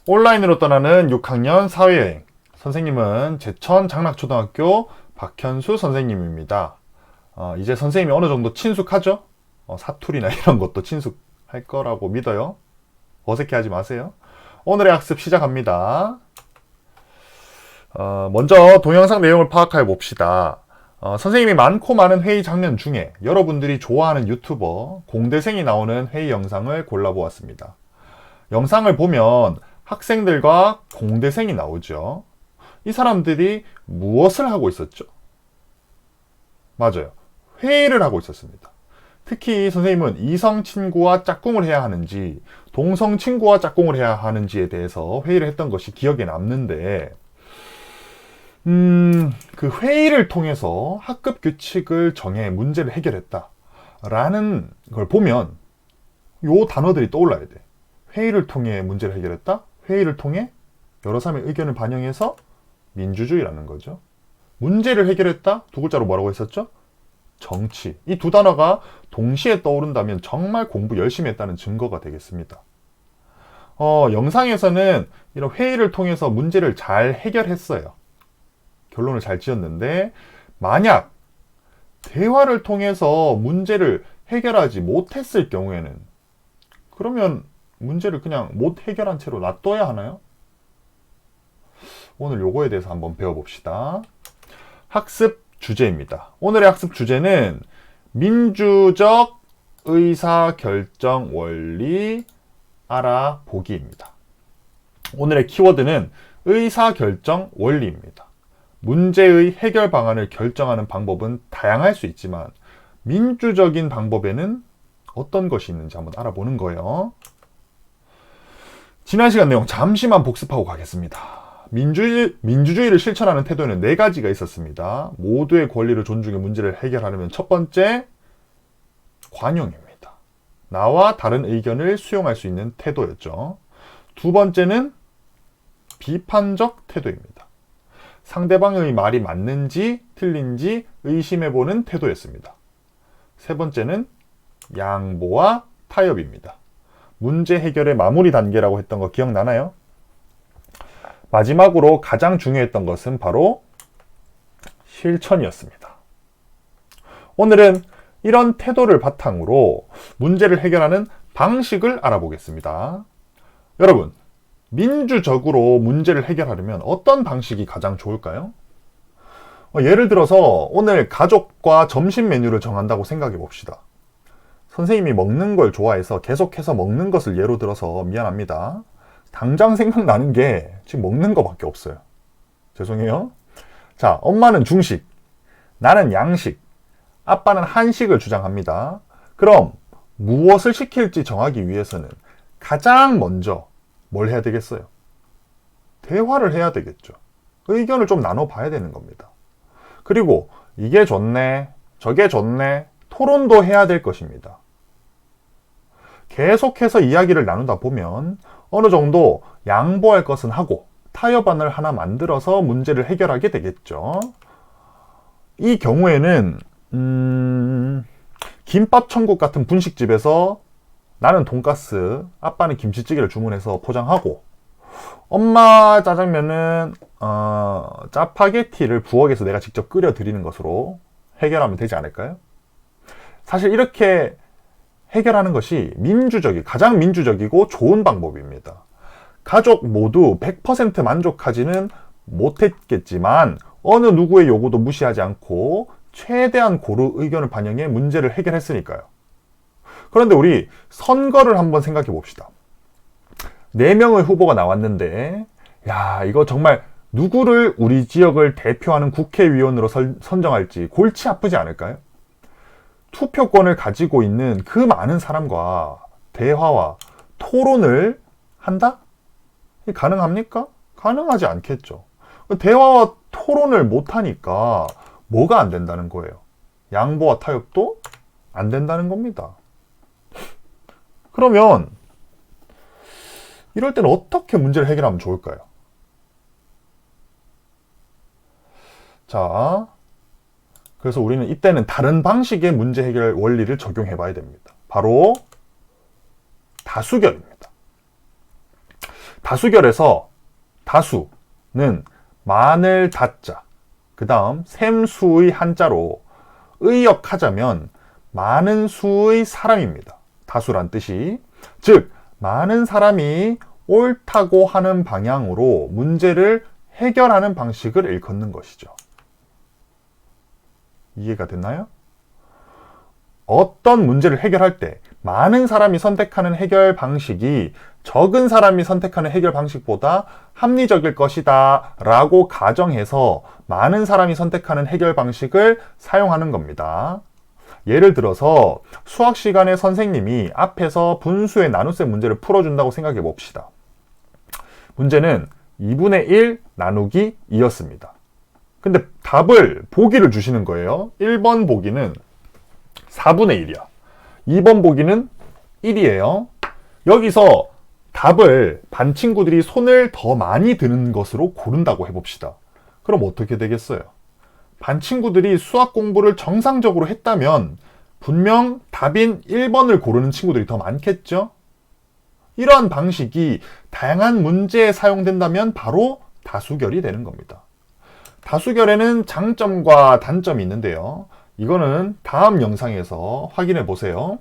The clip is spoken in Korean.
온라인으로 떠나는 6학년 사회여행. 선생님은 제천 장락초등학교 박현수 선생님입니다. 이제 선생님이 어느 정도 친숙하죠? 사투리나 이런 것도 친숙할 거라고 믿어요. 어색해하지 마세요. 오늘의 학습 시작합니다. 먼저 동영상 내용을 파악해 봅시다. 선생님이 많고 많은 회의 장면 중에 여러분들이 좋아하는 유튜버 공대생이 나오는 회의 영상을 골라보았습니다. 영상을 보면 학생들과 공대생이 나오죠. 이 사람들이 무엇을 하고 있었죠? 맞아요. 회의를 하고 있었습니다. 특히 선생님은 이성 친구와 짝꿍을 해야 하는지 동성 친구와 짝꿍을 해야 하는지에 대해서 회의를 했던 것이 기억에 남는데 그 회의를 통해서 학급 규칙을 정해 문제를 해결했다 라는 걸 보면 요 단어들이 떠올라야 돼. 회의를 통해 문제를 해결했다? 회의를 통해 여러 사람의 의견을 반영해서 민주주의라는 거죠. 문제를 해결했다? 두 글자로 뭐라고 했었죠? 정치. 이 두 단어가 동시에 떠오른다면 정말 공부 열심히 했다는 증거가 되겠습니다. 영상에서는 이런 회의를 통해서 문제를 잘 해결했어요. 결론을 잘 지었는데 만약 대화를 통해서 문제를 해결하지 못했을 경우에는 그러면 문제를 그냥 못 해결한 채로 놔둬야 하나요? 오늘 요거에 대해서 한번 배워봅시다. 학습 주제입니다. 오늘의 학습 주제는 민주적 의사결정 원리 알아보기입니다. 오늘의 키워드는 의사결정 원리입니다. 문제의 해결 방안을 결정하는 방법은 다양할 수 있지만 민주적인 방법에는 어떤 것이 있는지 한번 알아보는 거예요. 지난 시간 내용 잠시만 복습하고 가겠습니다. 민주주의를 실천하는 태도에는 4가지가 있었습니다. 모두의 권리를 존중해 문제를 해결하려면 첫 번째, 관용입니다. 나와 다른 의견을 수용할 수 있는 태도였죠. 두 번째는 비판적 태도입니다. 상대방의 말이 맞는지 틀린지 의심해보는 태도였습니다. 세 번째는 양보와 타협입니다. 문제 해결의 마무리 단계라고 했던 거 기억나나요? 마지막으로 가장 중요했던 것은 바로 실천이었습니다. 오늘은 이런 태도를 바탕으로 문제를 해결하는 방식을 알아보겠습니다. 여러분, 민주적으로 문제를 해결하려면 어떤 방식이 가장 좋을까요? 예를 들어서 오늘 가족과 점심 메뉴를 정한다고 생각해 봅시다. 선생님이 먹는 걸 좋아해서 계속해서 먹는 것을 예로 들어서 미안합니다. 당장 생각나는 게 지금 먹는 거밖에 없어요. 죄송해요. 자, 엄마는 중식, 나는 양식, 아빠는 한식을 주장합니다. 그럼 무엇을 시킬지 정하기 위해서는 가장 먼저 뭘 해야 되겠어요? 대화를 해야 되겠죠. 의견을 좀 나눠봐야 되는 겁니다. 그리고 이게 좋네, 저게 좋네, 토론도 해야 될 것입니다. 계속해서 이야기를 나누다 보면 어느 정도 양보할 것은 하고 타협안을 하나 만들어서 문제를 해결하게 되겠죠. 이 경우에는 김밥 천국 같은 분식집에서 나는 돈가스, 아빠는 김치찌개를 주문해서 포장하고 엄마 짜장면은 짜파게티를 부엌에서 내가 직접 끓여 드리는 것으로 해결하면 되지 않을까요? 사실 이렇게 해결하는 것이 가장 민주적이고 좋은 방법입니다. 가족 모두 100% 만족하지는 못했겠지만 어느 누구의 요구도 무시하지 않고 최대한 고루 의견을 반영해 문제를 해결했으니까요. 그런데 우리 선거를 한번 생각해 봅시다. 4명의 후보가 나왔는데 이거 정말 누구를 우리 지역을 대표하는 국회의원으로 선정할지 골치 아프지 않을까요? 투표권을 가지고 있는 그 많은 사람과 대화와 토론을 한다? 가능합니까? 가능하지 않겠죠. 대화와 토론을 못하니까 뭐가 안 된다는 거예요? 양보와 타협도 안 된다는 겁니다. 그러면 이럴 때는 어떻게 문제를 해결하면 좋을까요? 자, 그래서 우리는 이때는 다른 방식의 문제 해결 원리를 적용해 봐야 됩니다. 바로 다수결입니다. 다수결에서 다수는 많을 다자, 그 다음 샘수의 한자로 의역하자면 많은 수의 사람입니다. 다수란 뜻이. 즉, 많은 사람이 옳다고 하는 방향으로 문제를 해결하는 방식을 일컫는 것이죠. 이해가 됐나요? 어떤 문제를 해결할 때 많은 사람이 선택하는 해결 방식이 적은 사람이 선택하는 해결 방식보다 합리적일 것이다 라고 가정해서 많은 사람이 선택하는 해결 방식을 사용하는 겁니다. 예를 들어서 수학 시간에 선생님이 앞에서 분수의 나눗셈 문제를 풀어준다고 생각해 봅시다. 문제는 2분의 1 나누기 2였습니다. 근데 답을 보기를 주시는 거예요. 1번 보기는 4분의 1이야. 2번 보기는 1이에요. 여기서 답을 반 친구들이 손을 더 많이 드는 것으로 고른다고 해봅시다. 그럼 어떻게 되겠어요? 반 친구들이 수학 공부를 정상적으로 했다면 분명 답인 1번을 고르는 친구들이 더 많겠죠? 이러한 방식이 다양한 문제에 사용된다면 바로 다수결이 되는 겁니다. 다수결에는 장점과 단점이 있는데요. 이거는 다음 영상에서 확인해 보세요.